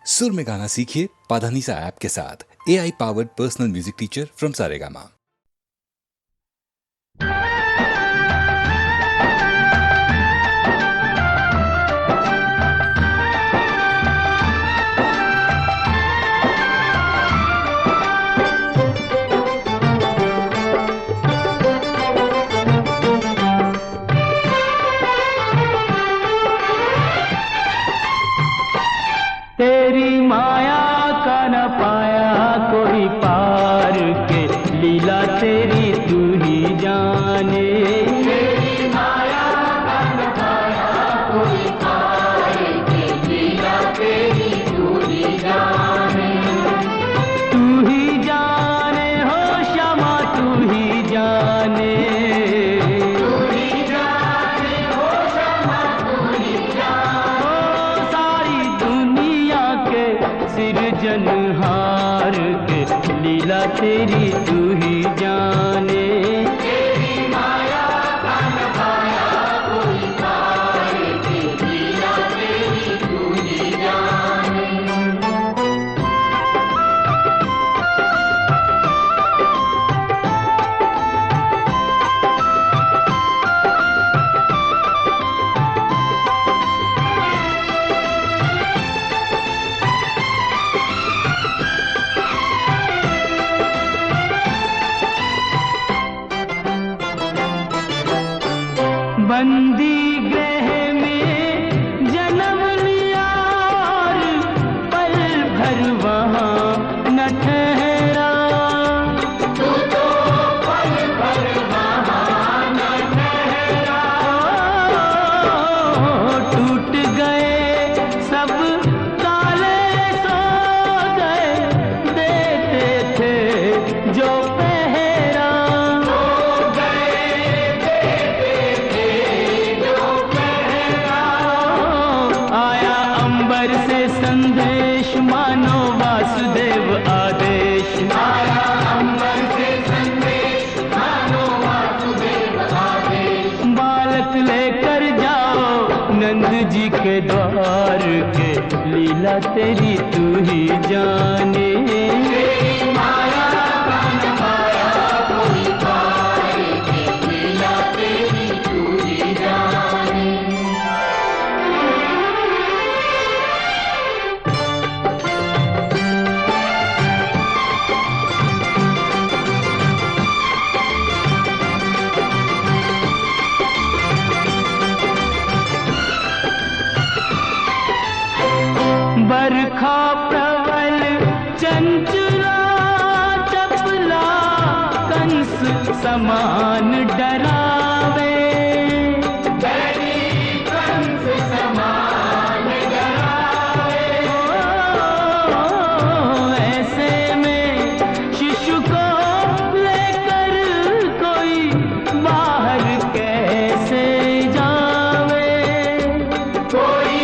सुर में गाना सीखिए पाधानीसा ऐप के साथ। AI powered personal music teacher from Saregama. तेरी माया का न पाया कोई पार के, लीला तेरी तू ही जाने। तेरी माया का न पाया कोई पार के, लीला तेरी तू ही जाने। तू ही जाने हो श्यामा, तू ही जाने। सिरजनहार के, लीला तेरी तू ही जाने। तेरी माया का न पाया कोई पार के, लीला तेरी तू ही जाने। बंदी गृह में जन्म लिया और पल भर वहाँ न ठहरा। तू तो पल भर वहाँ न ठहरा। टूट गए सब ताले सो गए, देते थे जो पहरा। से संदेश मानो वासुदेव आदेश। आया अंबर से संदेश मानो वासुदेव आदेश। बालक लेकर जाओ नंद जी के द्वार के, लीला तेरी तू ही जाने। तेरी माया का न पाया कोई पार के, लीला तेरी तू ही जाने। बरखा प्रबल चंचला चपला, कंस समान डरावे। कंस समान डरावे। ऐसे में शिशु को लेकर कोई बाहर कैसे जावे। कोई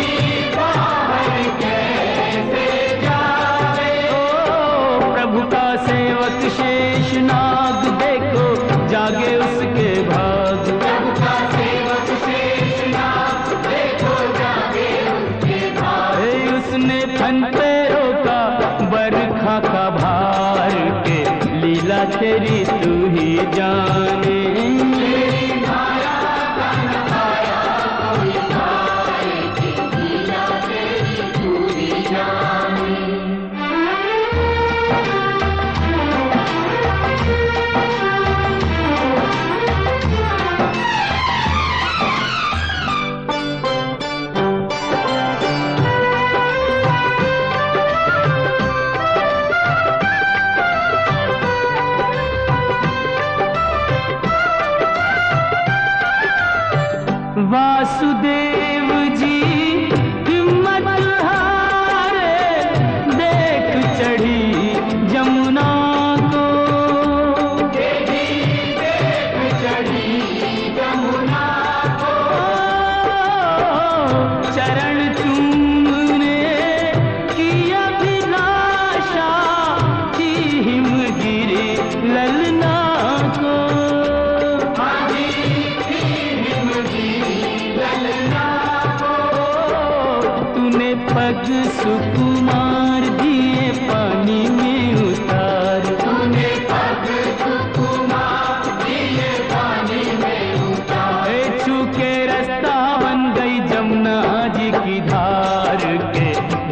शेष नाग देखो जागे उसके भाग। प्रभु का सेवक शेष नाग देखो जागे उसके भाग। उसने फन पे रोका बरखा का भार के, लीला तेरी तू ही जाने। तेरी माया का न पाया कोई पार के, लीला तेरी तू ही जाने।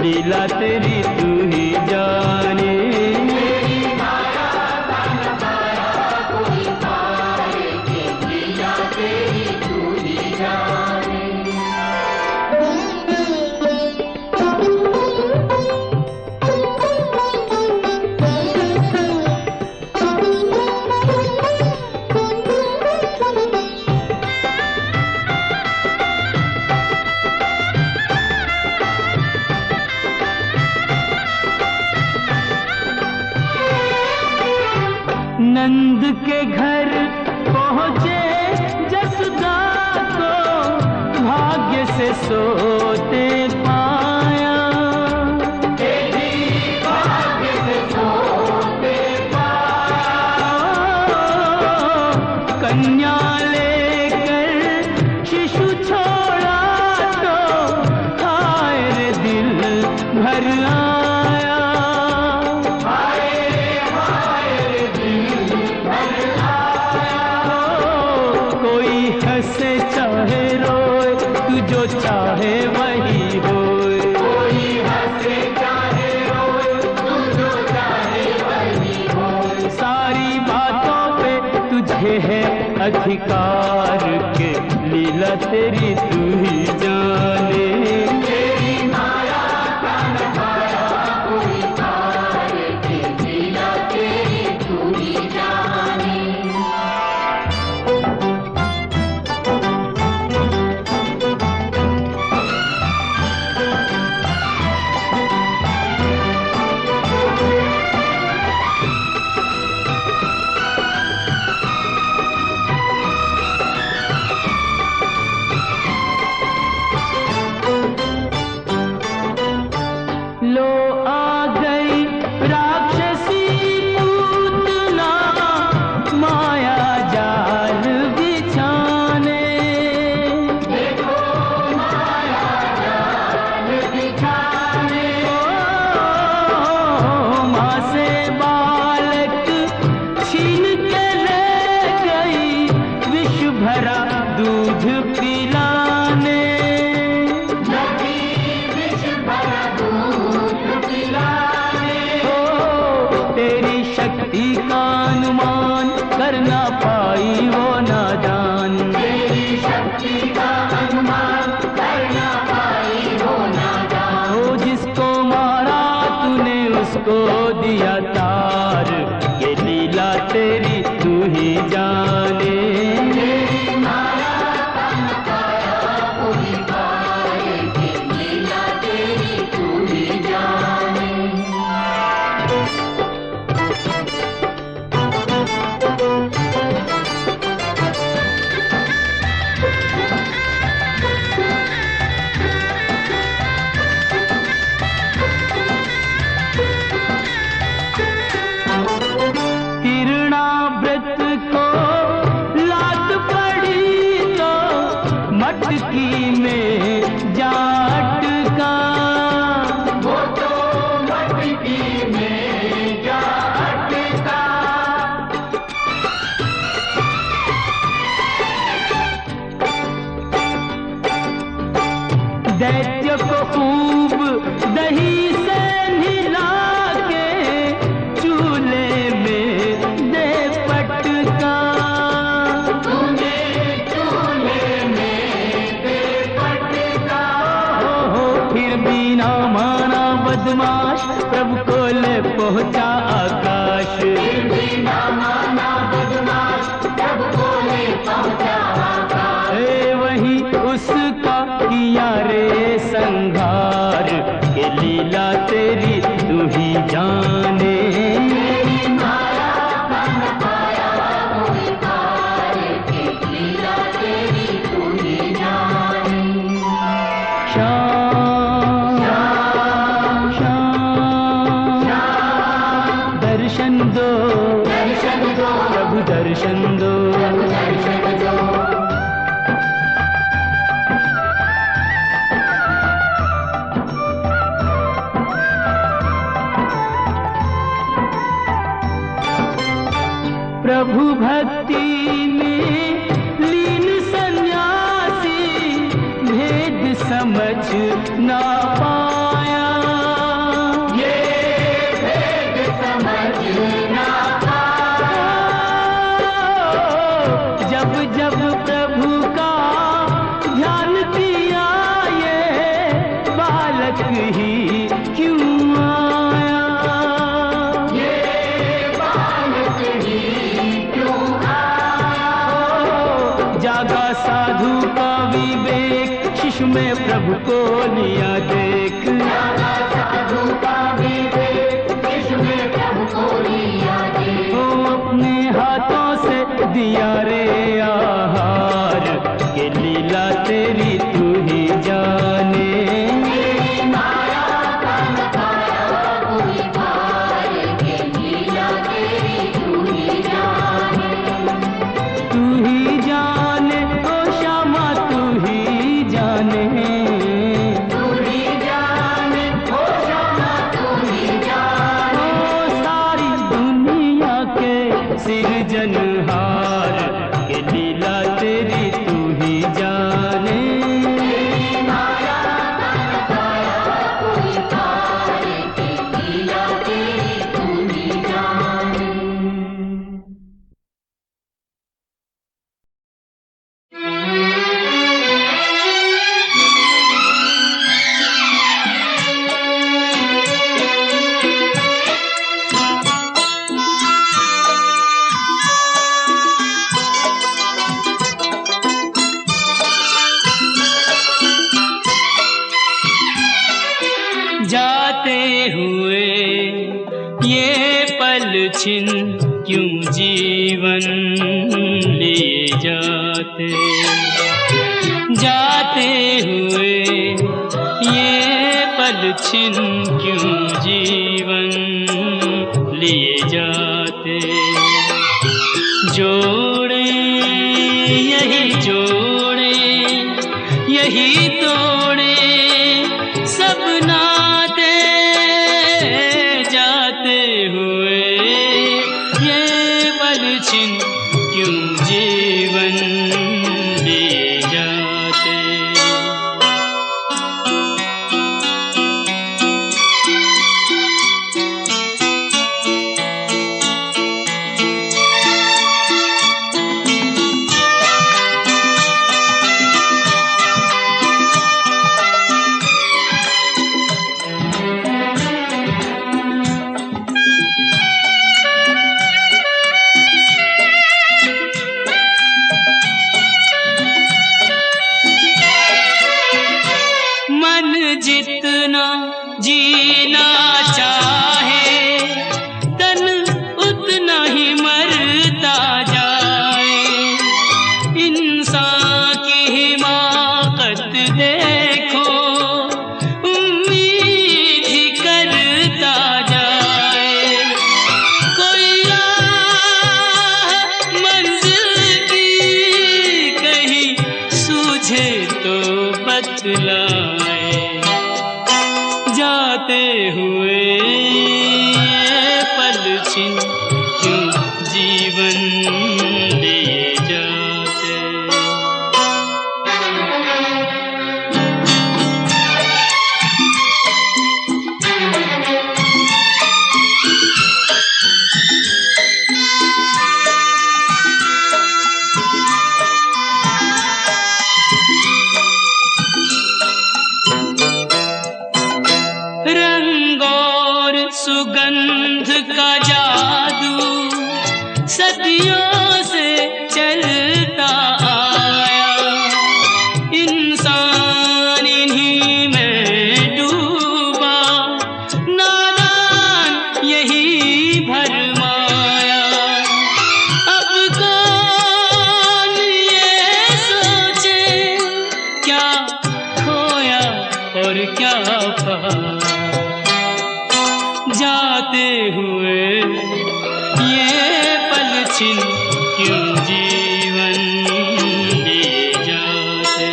लीला तेरी तू ही जाने। नंद के घर पहुँचे जसोदा को भाग्य से सोते पाया। भाग्य से सोते पाया। कन्या लेकर शिशु छोड़ा तो हाय रे दिल भर आया। हंसे चाहे रोए तू जो चाहे वही होए। कोई हंसे चाहे रोए तू जो चाहे वही होए। सारी बातों पे तुझे है अधिकार के लीला तेरी तू ही जाने। तेरी माया का नजारा कोई पार के लीला तेरी तू ही जाने। लो आ गई राक्षसी पूतना माया जाल बिछाने। देखो माया जाल बिछाने। माँ से बालक छीन के ले गई विष भरा दूध पिलाने। तेरी शक्ति का अनुमान कर ना पाई वो नादान। तेरी शक्ति का अनुमान कर ना पाई वो नादान। ओ जिसको मारा तूने उसको दिया तार। ये लीला तेरी तू ही जाने। तेरी माया का नजारा कोई पार के लीला तेरी तू ही जाने। तिरणाव्रत को लात पड़ी तो मटकी में जा अटका। वो तो मटकी में जा अटका। दैत्य को खूब दही से नहला के चूल्हे में दे पटका। तूने चूल्हे में दे पटका। हो फिर भी ना माना बदमाश प्रभु को ले पहुँचा आकाश। फिर भी ना माना बदमाश प्रभु को ले पहुँचा आकाश। वही उसका किया रे संघार। के लीला तेरी तू ही जाने। तेरी माया का नजारा कोई पार के लीला तेरी तू ही जाने। श्याम श्याम श्याम दर्शन दो प्रभु दर्शन दो। प्रभु भक्ति में लीन सन्यासी भेद समझ ना पाया। में प्रभु को लिया देख, साधु का भी देख, विश्व में प्रभु को लिया देख। ओ अपने हाथों से दिया रे आहार, के लीला तेरी तू ही जाने। सिरजनहार के लीला तेरी तू ही जाने। जाते हुए ये पल छिन क्यों जीवन लिए जाते, जाते हुए ये पल छिन क्यों जीवन लिए जाते। जोड़े यही जोड़े यही तोड़े सब नाते, जाते हुए ये पल छिन क्यों जीवन लिए जाते। जितना जीना चाहे तन उतना ही मरता जाए। इंसान की हिमाकत देखो, उम्मीद ही करता जाए। कोई राह मंजिल की कहीं सूझे तो बतलाए। जाते हुए ये पल छिन क्यों जीवन लिए जाते। सुगंध का जादू सदियों से चलता आया। इंसान इन्हीं में डूबा, नादान यही भरमाया। अब कौन ये सोचे क्या खोया और क्या पाया। जाते हुए ये पल छिन क्यों जीवन लिए जाते।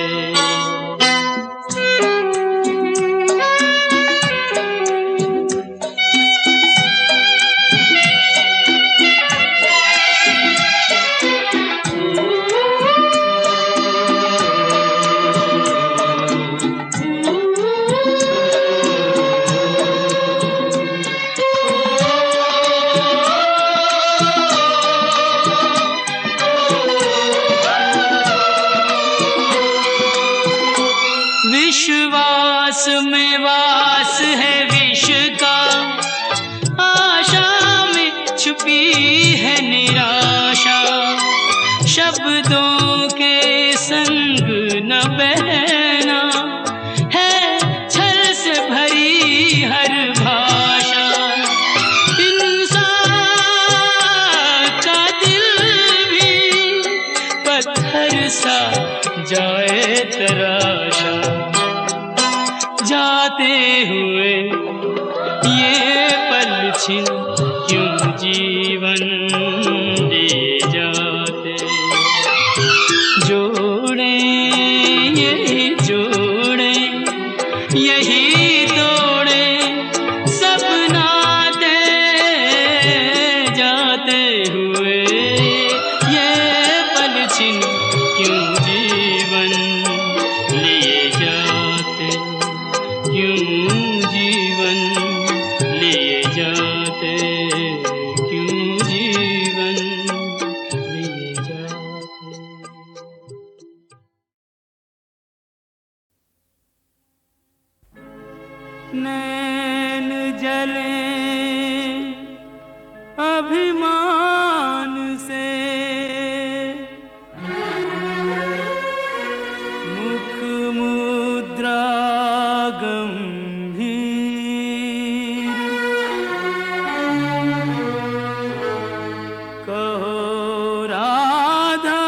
विश्वास में वास है विष का, आशा में छुपी है निराशा। शब्दों के संग न बहना, हुए ये पल छिन क्यों जीवन लिए जाते। जोड़े यही जोड़े यही तोड़े सब नाते जाते हुए ये पल छिन क्यों जीवन लिए जाते। क्यों जीवन लिए जाते। क्यों जीवन लिए जाते। नैन जले अभिमान से मुख मुद्रा गंभीर कहो राधा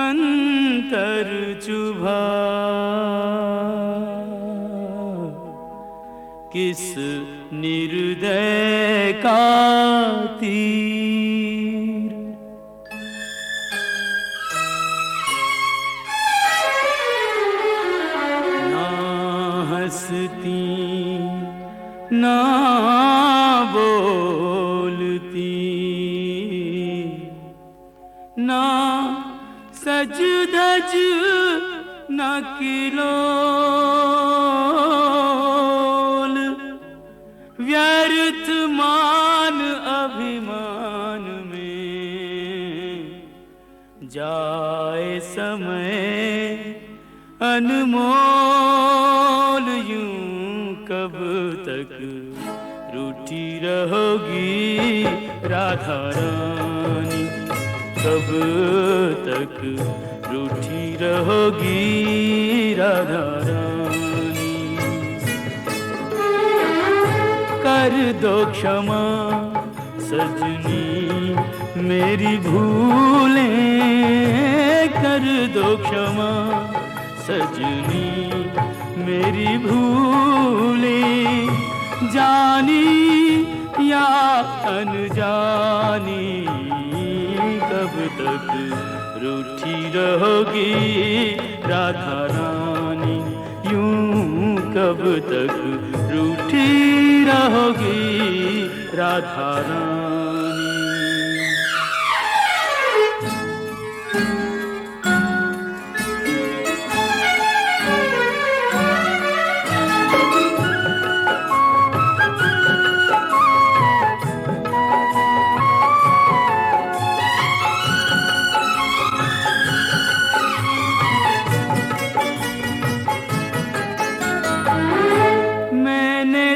अंतर चुभा किस निर्दय का तीर। ना हंसती ना बोलती ना सज धज न किलोल व्यर्थ मान अभिमान में जाए समय अनमोल। यूं कब तक रूठी रहोगी राधा रानी। कब तक रूठी रहोगी राधा रानी। कर दो क्षमा सजनी मेरी भूलें। कर दो क्षमा सजनी मेरी भूलें। जानी या अनजानी कब तक रूठी रहोगी राधा रानी। यूं कब तक रूठी रहोगी राधा रानी।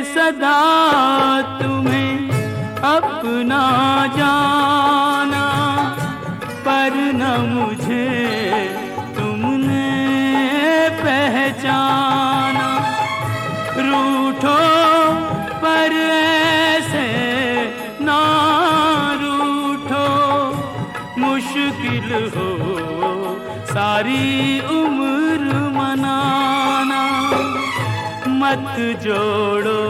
सदा तुम्हें अपना जाना पर न मुझे तुमने पहचाना। रूठो पर ऐसे ना रूठो मुश्किल हो सारी उम्र मनाना। मत जोड़ो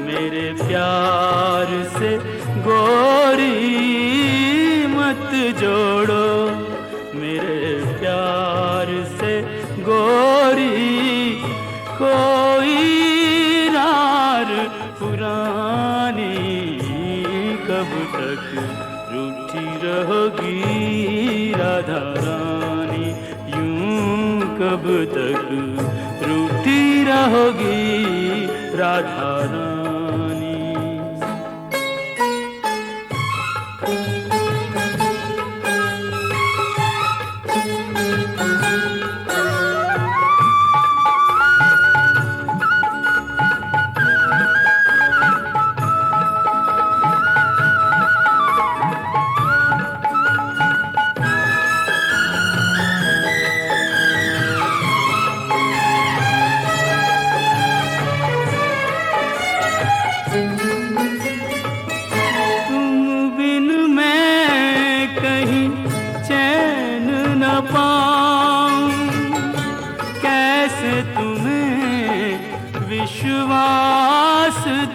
मेरे प्यार से गोरी। मत जोड़ो मेरे प्यार से गोरी। कोई रार पुरानी कब तक रूठी रहोगी राधा रानी। यूं कब तक रूठी रहोगी राधा रानी।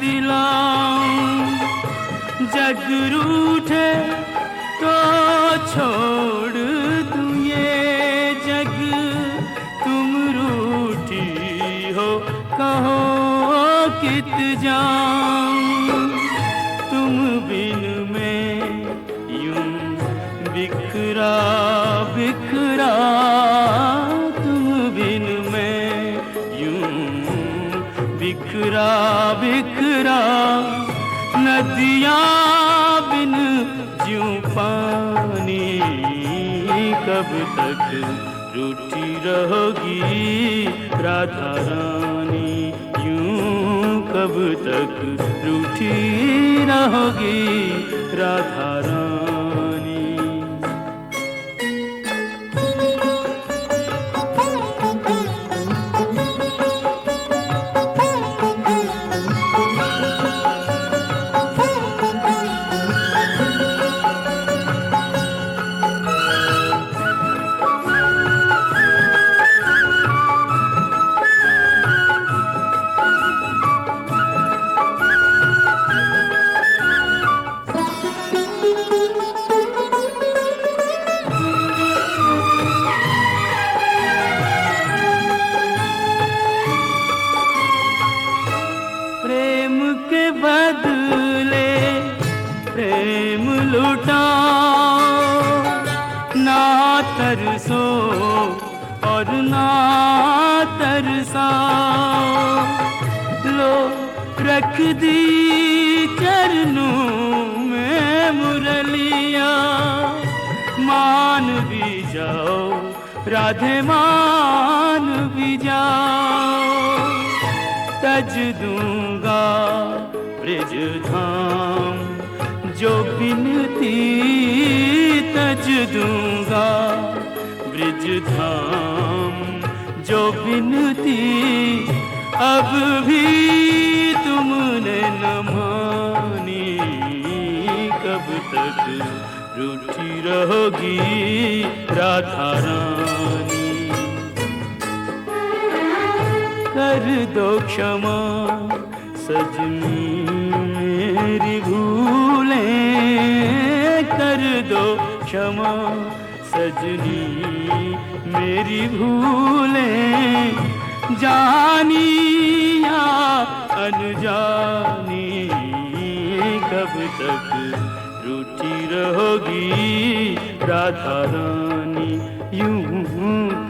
दिलाऊं। जग रूठे तो छोड़ दूं ये जग, तुम रूठी हो कहो कित जाऊं। तुम बिन मैं यूं बिखरा बिखरा, तुम बिन मैं यूं बिखरा बिखरा। नदियाँ बिन ज्यों पानी, कब तक रूठी रहोगी राधा रानी। यूं कब तक रूठी रहोगी राधा रानी। प्रेम के बदले प्रेम लुटाओ, ना तरसो और ना तरसाओ। लो रख दी चरणों में मुरलिया, मान भी जाओ राधे मान भी जाओ। तज दूंगा ब्रिज धाम जो बिनती, तज दूंगा ब्रिज धाम जो बिनती। अब भी तुमने न मानी, कब तक रूठी रहोगी राधा रानी। कर दो क्षमा सजनी मेरी भूलें, कर दो क्षमा सजनी मेरी भूलें। जानी या अनजानी, कब तक रूठी रहोगी राधा रानी। यूं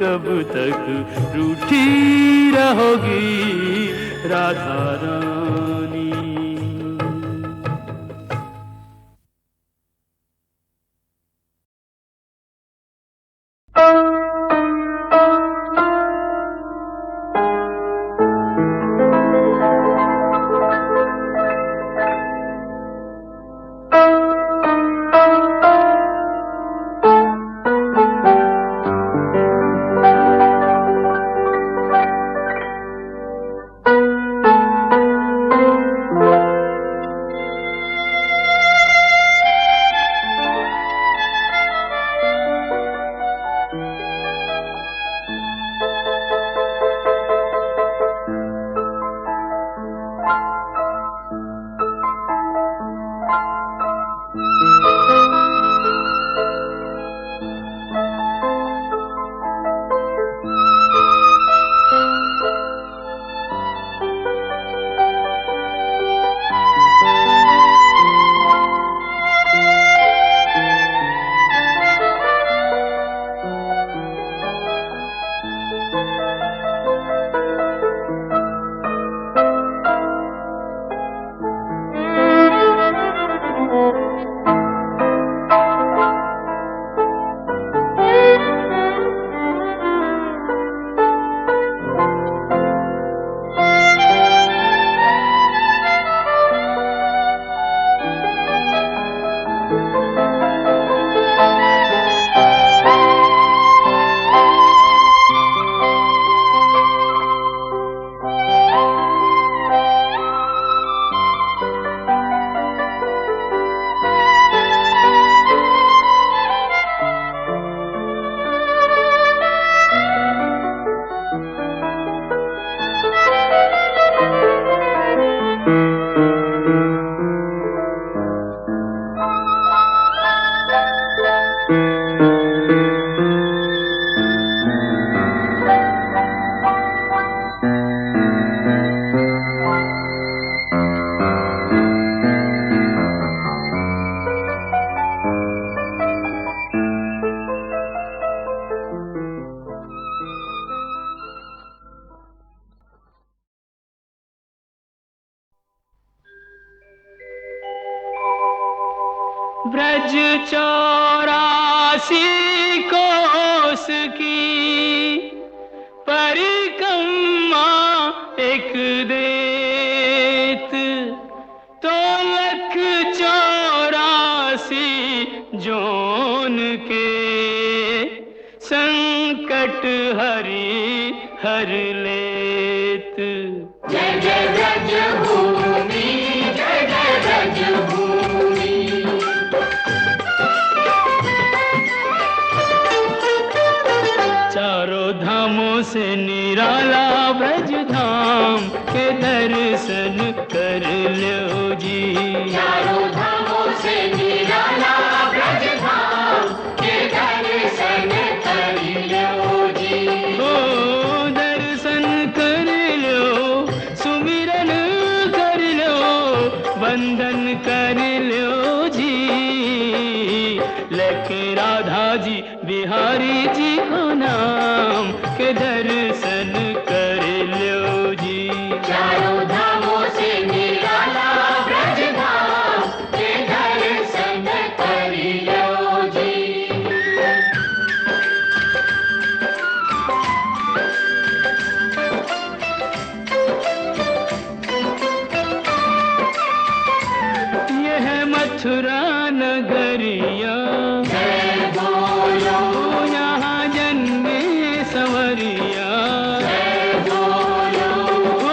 कब तक रूठी रहोगी राधा रानी। ब्रज 84 कोस की परिक्रमा एक देत, तो 184 जोन के संकट हरि हर लेत। जय जय ब्रज भूमि, जय जय ब्रज भूमि। चारों धामों से निराला ब्रज धाम के दर्शन कर लो जी। चारों धामों से निराला ब्रज धाम के दर्शन कर लो जी। ओ दर्शन कर लो, सुमिरन कर लो, वंदन कर लो जी। लेके राधा जी बिहारी जी को नाम के दर्शन कर लो जी। चारों धामों से निराला ब्रज धाम के दर्शन कर लो जी। यह है मथुरा नगरिया, जय बोलो, यहाँ जन्मे संवरिया। जय बोलो, ओ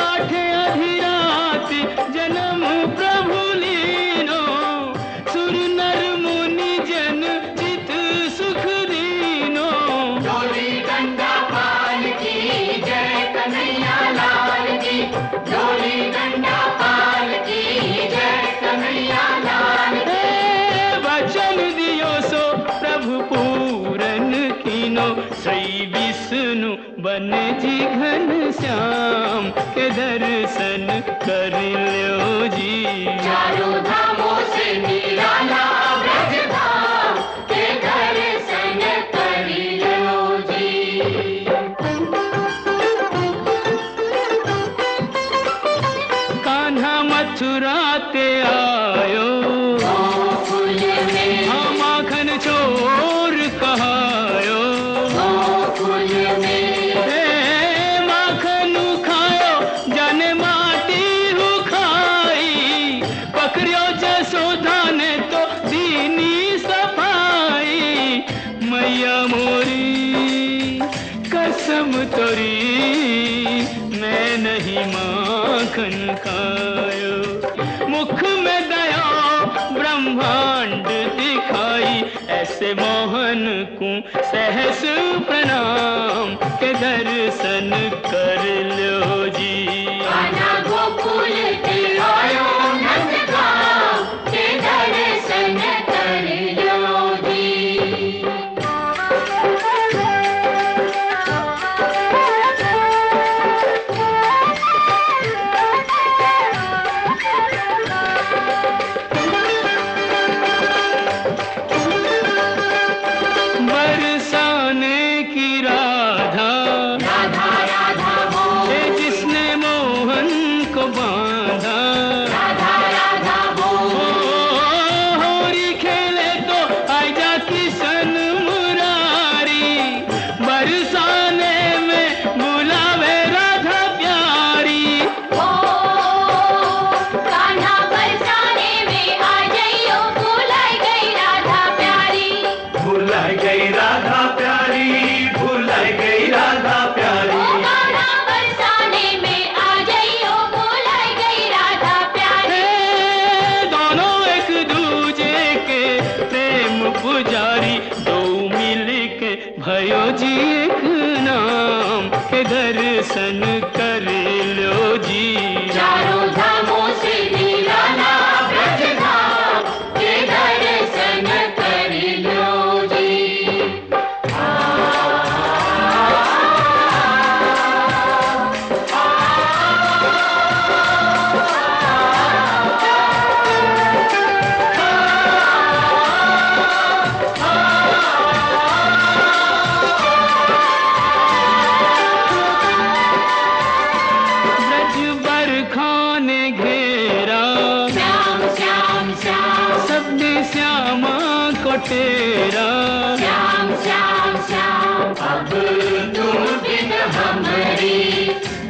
आठ अधिराति जन्म प्रभु लीनो, सुर नर मुनि जन चित सुख दीनो। डोली डंडा पाल की जय कन्हैया लाल की, डोली डंडा पाल की जय कन्हैया लाल की। वचन दियो सो प्रभु पूरन कीनो, श्री विष्णु बन जी घन श्याम के दर्शन कर लो जी। चारों धामों से निराला ब्रज धाम के दर्शन कर लो जी। कान्हा मथुरा ते आयो, गोकुल में, हाँ माखन चोर कहायो। गोकुल में, हे माखन खायो जन माटी खाई, पकड़ियो जसोदा ने तो दीनी सफाई। मैया मोरी कसम तोरी, मैं नहीं माखन खायो। मुख में दया ब्रह्मांड दिखाई, ऐसे मोहन को सहस प्रणाम के दर्शन कर लो जी। कान्हा गोकुल के आयो नंदगांव के दर्शन कर लो जी। बरसाने की राधा, राधा राधा बोल, हे जिसने मोहन को बांधा। राधा राधा बोल, ओ होरी खेले तो आजा किशन मुरारी, बरसाने में बुलावे राधा प्यारी। ओ कान्हा बरसाने में आ जाइयो, भुलाई गई राधा प्यारी। भुलाई गई राधा प्यारी, भुलाई गई राधा ओ प्यारी। कान्हा बरसाने में आ जाइयो, भुलाई गई राधा प्यारी। हे दोनों एक दूजे के प्रेम पुजारी, दो मिल के भयो जी एक नाम के दर्शन कर लो जी। चारों धामों से निराला ब्रज धाम के दर्शन कर लो जी। ब्रज बरखा ने घेरा, श्याम श्याम श्याम, सबने श्यामा को तेरा। श्याम श्याम श्याम अब तुम बिन हमारी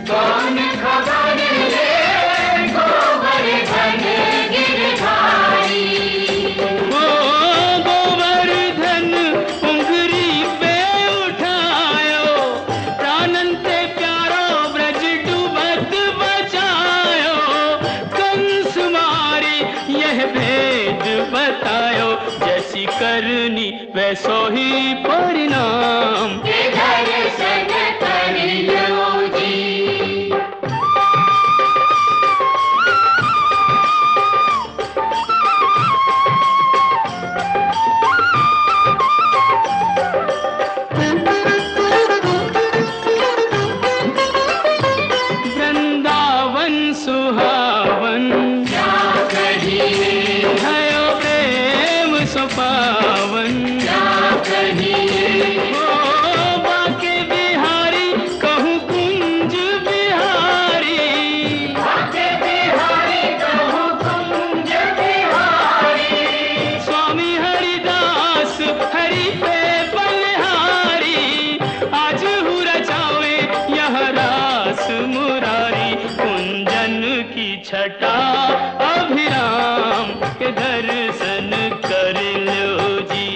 कौन खबर ले गोवर्धन गिरधारी। ओ गोवर्धन उंगली पे उठायो, प्राणन ते प्यारो ब्रज डूबत बचायो। कंस मारी यह भेद बतायो, जैसी करनी वैसो ही परिणाम। दर्शन कर लो जी। वृंदावन सुहावन क्या कहिए भयो प्रेम सुपावन। क्या कहिए ओ बाके बिहारी कहूँ कुंज बिहारी। बाके बिहारी कहूँ कुंज बिहारी। स्वामी हरिदास हरि पे बलिहारी, आज हूँ रचावे यह रास मुरारी। कुंजन की छटा अभिराम के दर्शन कर लो जी।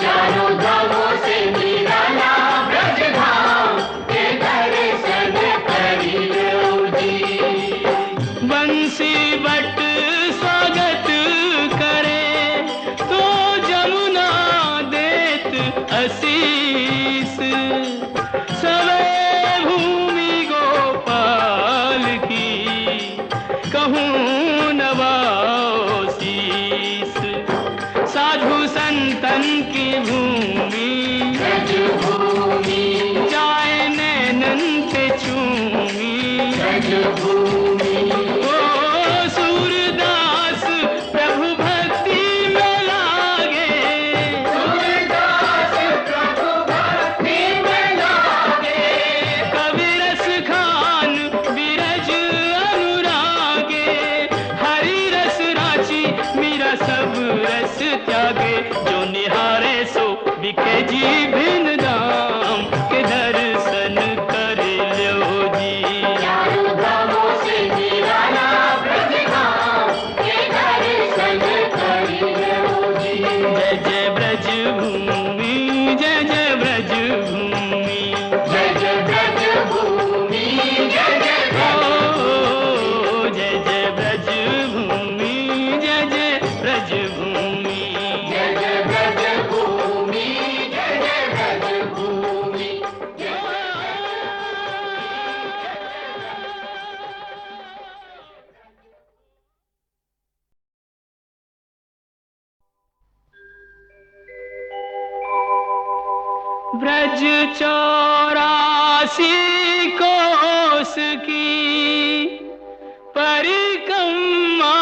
चारों धामों से निराला ब्रज धाम के दर्शन कर लो जी। बंसी बट स्वागत करे तो जमुना देत आशीष। सवे भूमि गोपाल की कहूँ नवाओ शीस। साधु संतन की भूमि ब्रज भूमि जाए नैनन पे चूमी। ब्रज भूमि ओ सूरदास प्रभु भक्ति में लागे, सूरदास प्रभु भक्ति में लागे। कवि रस खान बिरज अनुरागे। हरि रस राची मीरा सब रस त्यागे। जो निहारे सो बिके जी भिन्न दाम के दर्शन कर लो जी। चारों धामों से निराला ब्रज धाम के दर्शन कर लो जी। जय जय ब्रज भूमि, जय जय ब्रज भूमि। जय जय ब्रज भूमि, जय जय ब्रज ओ जय जय ब्रज भूमि, जय जय ब्रज भूमि। जय जय ब्रज भूमि, जय जय ब्रज भूमि। ब्रज 84 कोस की परिक्रमा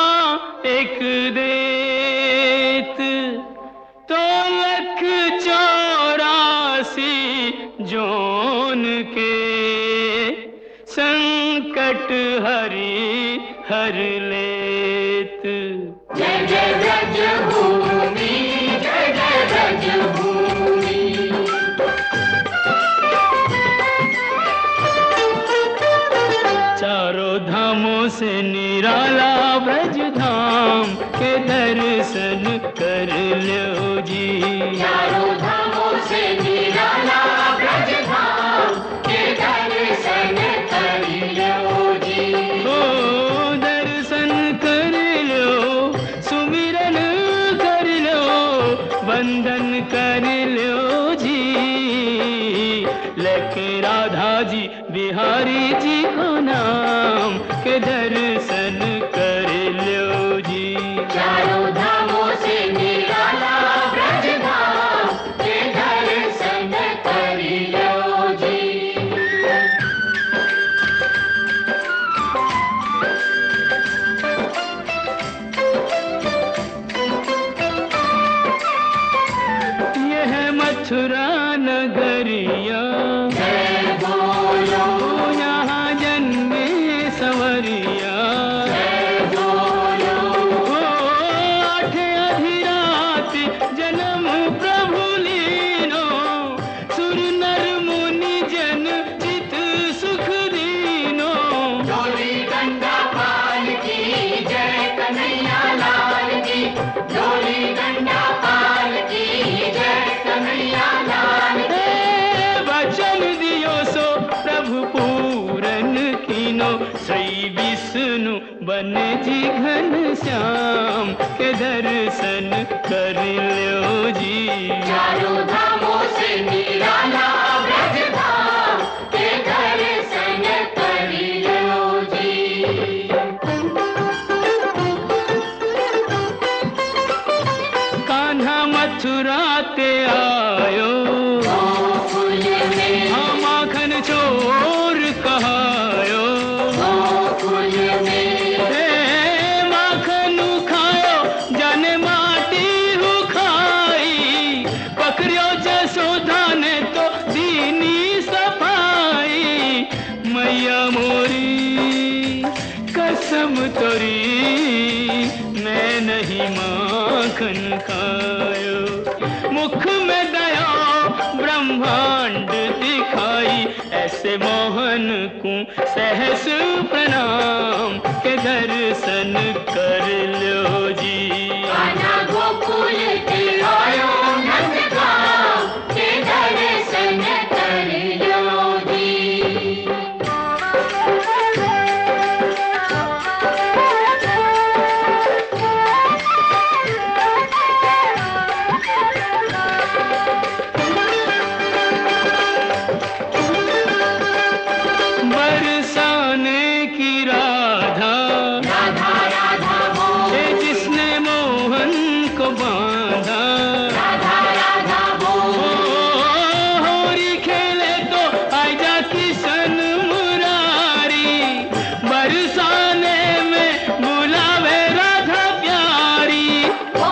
एक देत, तो 184 जोन के संकट हरि हर लेत। जय जय ब्रज भूमि, जय जय ब्रज भूमि। चारों धामों से निराला ब्रज धाम के दर्शन कर लो जी। चारों धामों से निराला ब्रज धाम के दर्शन कर लो जी। ओ दर्शन कर लो, सुमिरन कर लो, वंदन कर लो जी। लेके राधा जी बिहारी जी को नाम के दर्शन कर लो जी। चारों धामों से निराला ब्रज धाम के दर्शन कर लो जी। यह मथुरा नगरिया जय बोलो यहाँ जन्मे सवरिया। जी घन श्याम के दर्शन कर लो जी। चारों धामों से निराला ब्रज धाम के दर्शन कर लो जी। कान्हा मथुरा ते आयो, गोकुल में, हाँ माखन चोर कहायो, गोकुल में, हे माखन खायो जाने माटी हु खाई, पकड़ियो जसोदा ने तो दीनी सफाई। मैया मोरी कसम तोरी मैं नहीं माखन खायो, मुख में दया ब्रह्मांड दिखाई, ऐसे मोहन को सहस प्रणाम के दर्शन कर लो जी। कान्हा गोकुल के आयो नंदगांव के दर्शन कर लो जी। बरसाने की राधा, राधा राधा बोल, हे जिसने मोहन को बांधा, राधा राधा बोल, होरी खेले तो आजा किशन मुरारी, बरसाने में बुलावे राधा प्यारी। ओ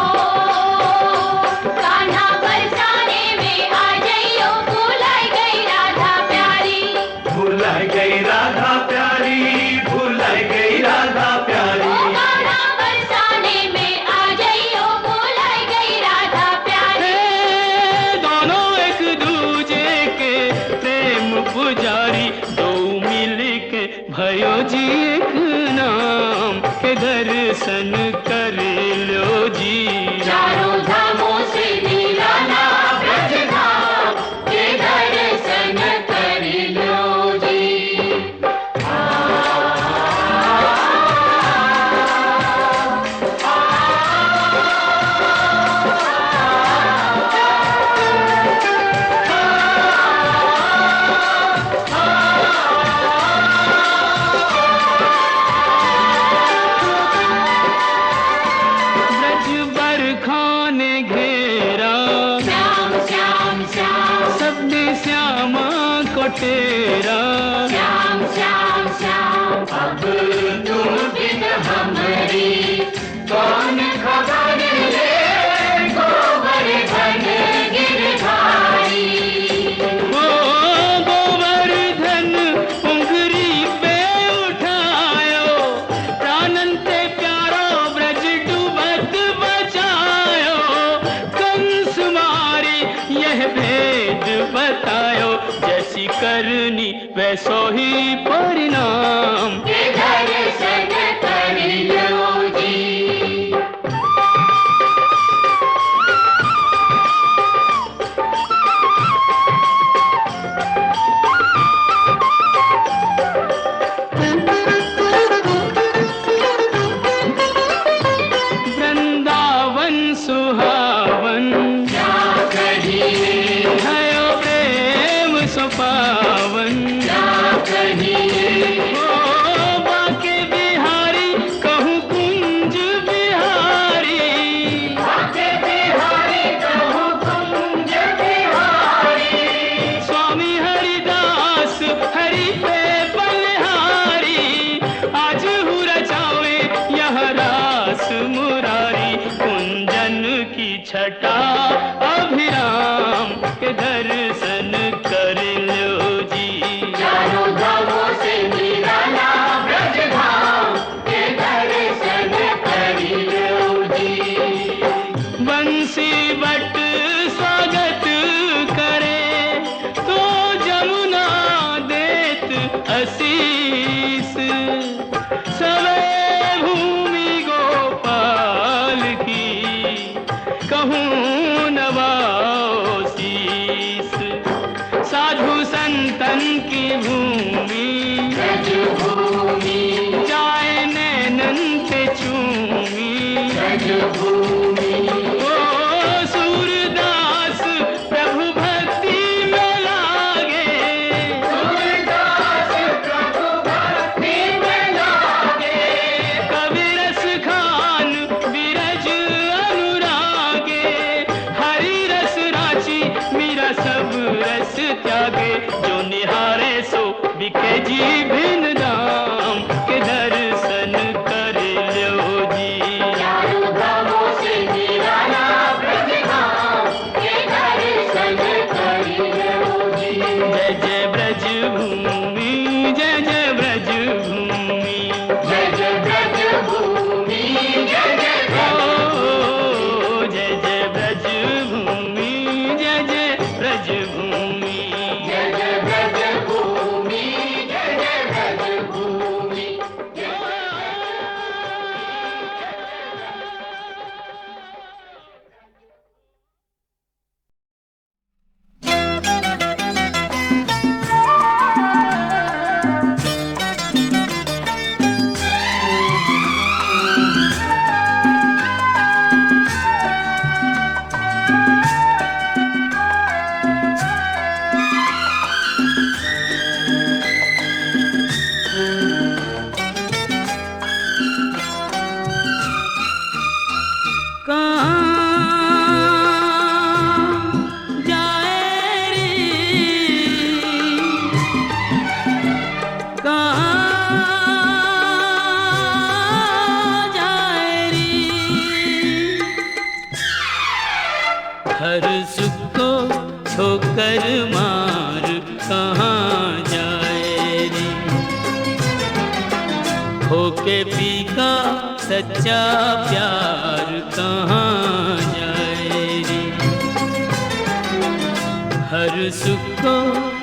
कान्हा बरसाने में आ जाइयो, भुलाई गई राधा प्यारी, भुलाई गई राधा प्यारी, भुलाई गई राधा ओ प्यारी। कान्हा बरसाने में आ जाइयो, भुलाई गई राधा प्यारी। हे दोनों एक दूजे के प्रेम पुजारी, दो मिल के भयो जी एक नाम के दर्शन कर लो जी। चारों धामों से निराला ब्रज धाम के दर्शन कर लो जी। ब्रज बरखा ने घेरा, श्याम श्याम श्याम, सबने श्यामा को तेरा, श्याम श्याम श्याम, अब तुम बिन हमारी कौन खबर ले, गोवर्धन गिरधारी। ओ गोवर्धन उंगरी पे उठायो, प्राणन ते प्यारो ब्रज डूबत बचायो, कंस मारी यह भेद बतायो, जैसी करनी वैसो ही परिणाम। के दर्शन कर लो जी। वृंदावन सुहावन, क्या कहिए, भयो प्रेम सुपावन, क्या कहिए, ओ बाके बिहारी कहूँ कुंज बिहारी, बाके बिहारी कहूँ कुंज बिहारी। स्वामी हरिदास हरि पे बलिहारी, आज हूँ रचावे यह रास मुरारी, कुंजन की छटा अभिराम के दर्शन कर लो जी। चारों धामों से निराला ब्रज धाम के दर्शन कर लो जी। बंसी बट स्वागत करे तो जमुना देत आशीष, सवे भूमि गोपाल की कहूँ ब्रज भूमि। ओ सूरदास प्रभु भक्ति में लागे, सूरदास प्रभु भक्ति में लागे। कवि रस खान विरज अनुरागे, हरि रस राची मीरा सब रस त्यागे। जो निहारे सो बिके जीभिन दाम, के दर्शन कर लो जी। चारों धामों से निराला ब्रज धाम, के दर्शन करियो जी। जय जय ब्रज भूमि, जय जय ब्रज भूमि, जय जय ब्रज भूमि, जय जय ब्रज ओ जय जय ब्रज भूमि, जय जय ब्रज भूमि। जय जय ब्रज भूमि, जय जय ब्रज भूमि। कहाँ जाए रे, कहाँ जाए रे, हर सुख को ठोकर मार कहाँ जाए रे। होके पी का सच्चा प्यार कहाँ जाए रे। हर सुख को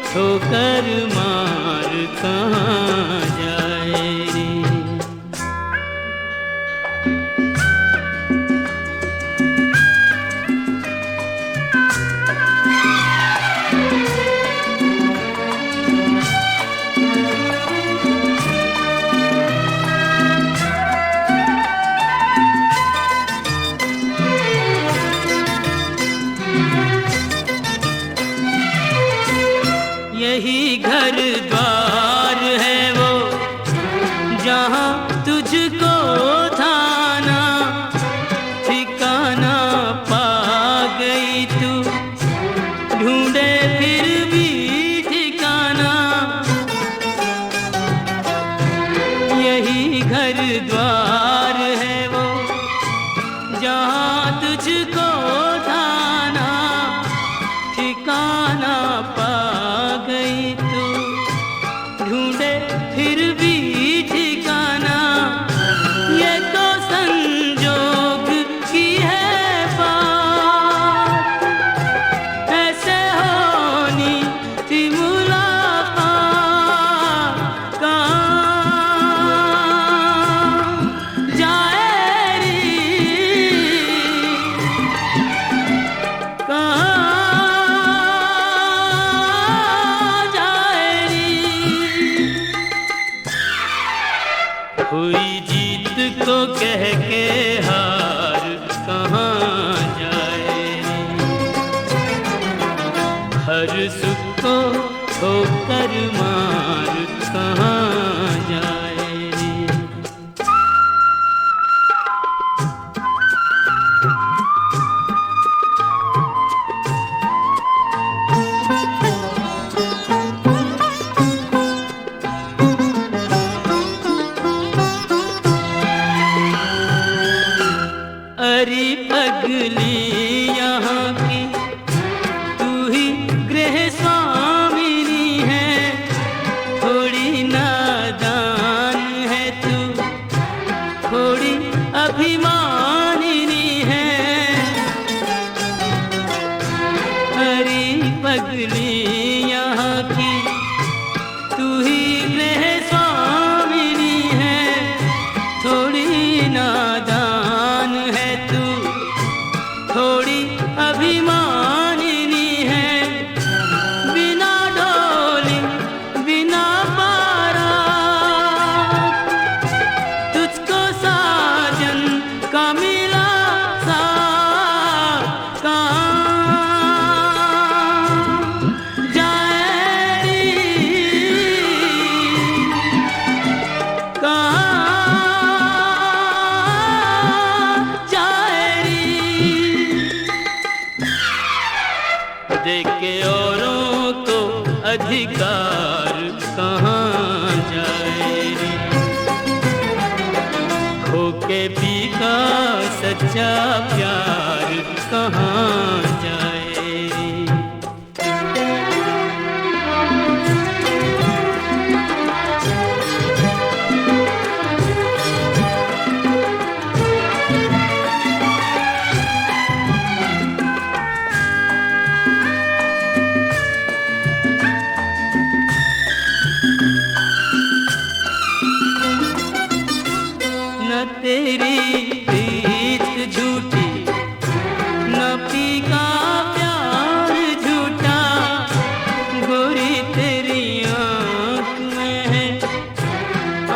ठोकर मार कहाँ जाए रे। यही घर द्वार है वो, जहाँ तुझको थाना ठिकाना पा गई तू। ढूंढे फिर भी ठिकाना, यही घर द्वार है वो, जहाँ तुझको थाना ठिकाना पा गई तू। ढूंढे फिर भी ठिकाना, ये तो संजोग की है बात। ऐसे होनी थी मुलाकात, कहाँ जाए रे, कहाँ जाए रे। हुई जीत को कह के हार कहाँ जाए रे। हर सुख को ठोकर मार कहाँ जाए रे। अरे पगली यहाँ की तू ही गृह स्वामिनी है, थोड़ी नादान है तू, थोड़ी अभिमानिनी है। अरे पगली यहाँ की तू ही गृह स्वामिनी है, थोड़ी नादान है तू, थोड़ी अभिमानिनी है। बिना डोली बिना बारात, तुझको साजन अधिकार कहाँ जाए रे। खो के भी का सच्चा प्यार कहाँ जाए रे। न तेरी प्रीत झूठी, न पी का प्यार झूठा, गोरी तेरी आँख में है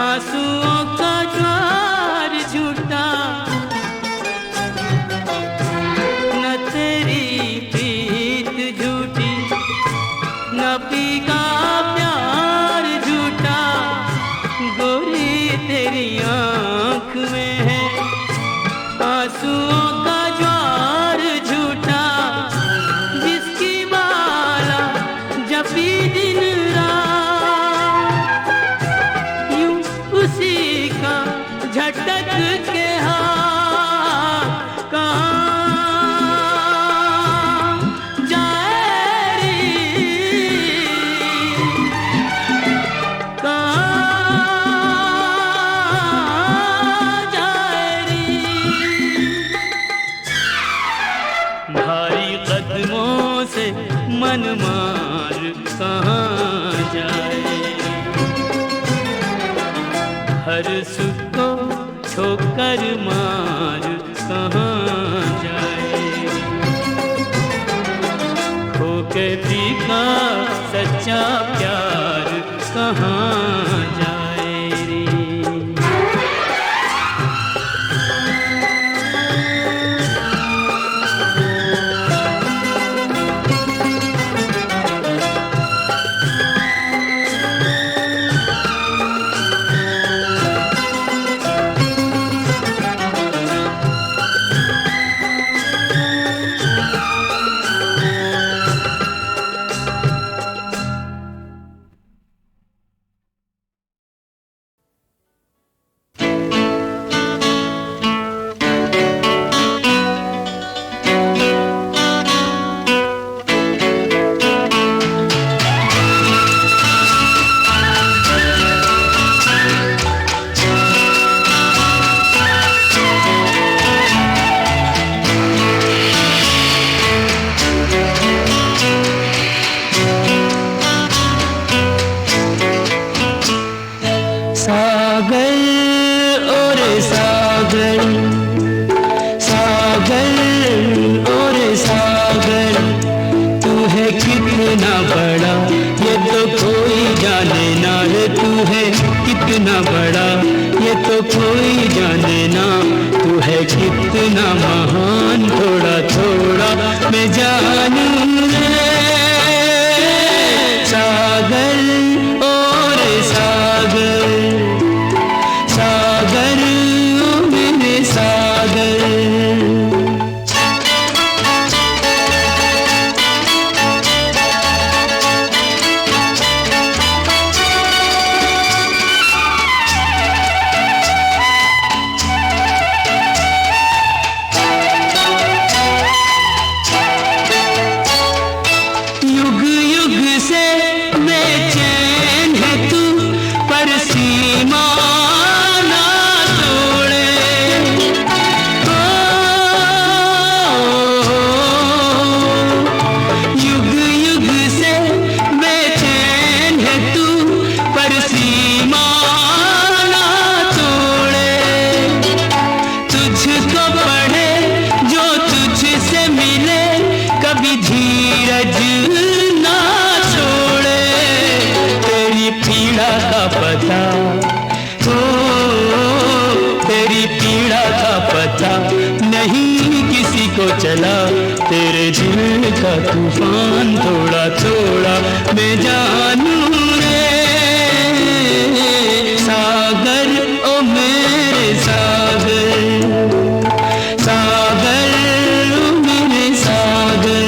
आंसुओं का ज्वार झूठा। न तेरी प्रीत झूठी, न पी का प्यार झूठा, गोरी तेरी आँख में है आंसुओं का ज्वार झूठा। जिसकी माला जपी दिन रात, यूं उसी का झटक के हाथ कहाँ जाए रे, कहाँ जाए रे। भारी कदमों से मन मार कहाँ जाए, हर सुख को ठोकर मार कहाँ जाए। खो के भी का सच्चा प्यार कहाँ जाए रे। सागर और सागर, सागर और सागर, तू है कितना बड़ा ये तो कोई जाने ना रे। तू है कितना बड़ा ये तो कोई जाने ना। तू है कितना महान थोड़ा थोड़ा मैं जानूं रे। सागर और सागर, सागर ओ मेरे सागर। युग युग से बेचैन है तू, पर सीमा ना तोड़े। युग युग से बेचैन है तू, पर सीमा ना तोड़े। तुझको पढ़े जो तुझसे मिले, कभी धीरज ना छोड़े। तेरी पीड़ा का पता, ओ तेरी पीड़ा का पता नहीं किसी को चला। तेरे दिल का तूफान थोड़ा थोड़ा मैं जानूं रे। सागर ओ मेरे सागर, सागर ओ मेरे सागर।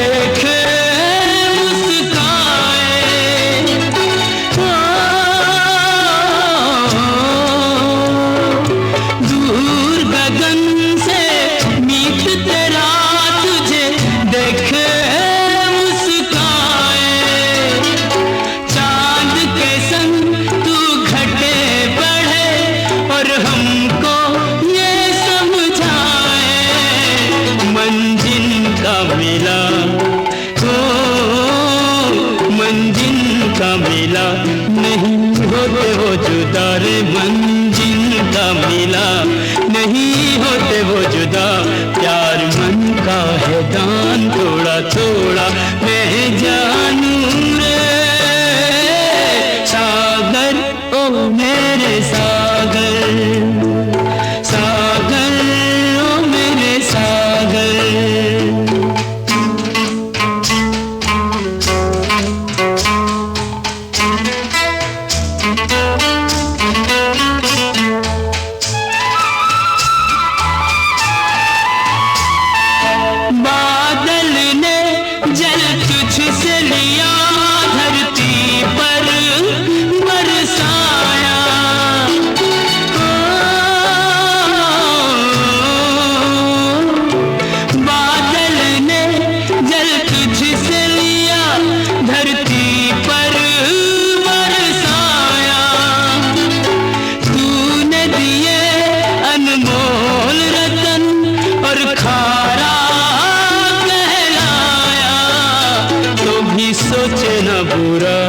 देखे मुस्काए, दूर गगन से मीत तेरा तुझे देखे मुस्काए, चांद के संग तू घटे बढ़े और हमको ये समझाए, मंजिल का मिला ओ मंजिल का मिला, नहीं होते वो जुदा रे, मंजिल का मिला नहीं होते वो जुदा, प्यार मन का है दान थोड़ा थोड़ा मैं जानू रे, सागर ओ मेरे सागर, सागर ओ मेरे सागर। बादल ने जल तुझसे लिया, धरती पर बरसाया, बादल ने जल तुझसे लिया, धरती पर बरसाया, तूने दिए अनमोल रतन और खारा सोचे न बुरा,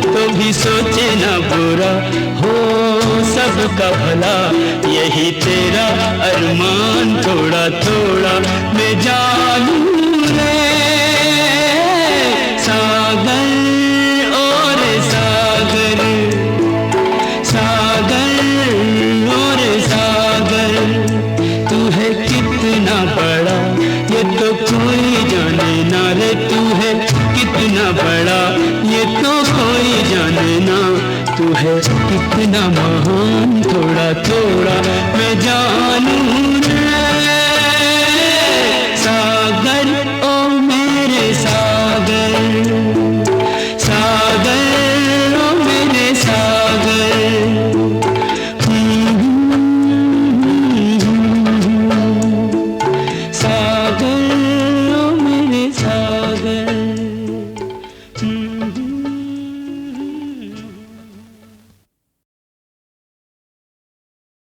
तो भी सोचे न बुरा, हो सबका भला यही तेरा अरमान, थोड़ा थोड़ा मैं जानू रे, सागर और सागर, सागर और सागर, तू है कितना बड़ा ये तो कोई जाने ना रे, तू है कितना बड़ा ये तो कोई जाने ना, तू है कितना महान थोड़ा थोड़ा मैं जानू